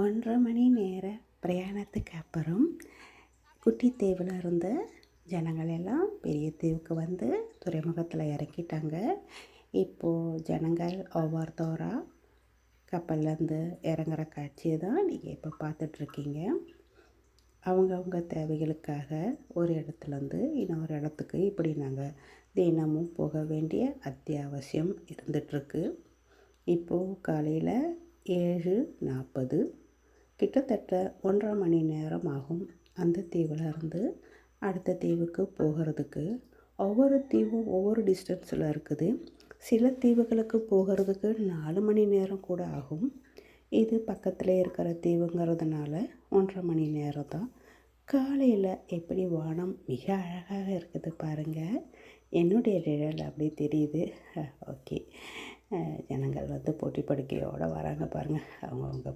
1 1/2 மணி நேர பிரயாணத்துக்கு அப்புறம் குட்டி தீவில் இருந்த ஜனங்கள் எல்லாம் பெரிய தீவுக்கு வந்து துறைமுகத்தில் இறக்கிட்டாங்க. இப்போது ஜனங்கள் ஒவ்வொருத்தராக கப்பல்லேருந்து இறங்குற காட்சியை தான் நீங்கள் இப்போ பார்த்துட்ருக்கீங்க. அவங்கவுங்க தேவைகளுக்காக ஒரு இடத்துலேருந்து இன்னொரு இடத்துக்கு இப்படி நாங்கள் தினமும் போக வேண்டிய அத்தியாவசியம் இருந்துகிட்ருக்கு. இப்போது காலையில் 7:40, கிட்டத்தட்ட 1 1/2 மணி நேரம் ஆகும் அந்த தீவில் இருந்து அடுத்த தீவுக்கு போகிறதுக்கு. ஒவ்வொரு தீவும் ஒவ்வொரு டிஸ்டன்ஸில் இருக்குது. சில தீவுகளுக்கு போகிறதுக்கு 4 மணி நேரம் கூட ஆகும். இது பக்கத்தில் இருக்கிற தீவுங்கிறதுனால 1 1/2 மணி நேரம் தான். காலையில் எப்படி வானம் மிக அழகாக இருக்குது பாருங்கள். என்னுடைய நிழல் அப்படி தெரியுது. ஓகே, ஜனங்கள் வந்து போட்டி படுக்கையோடு வராங்க பாருங்கள். அவங்கவுங்க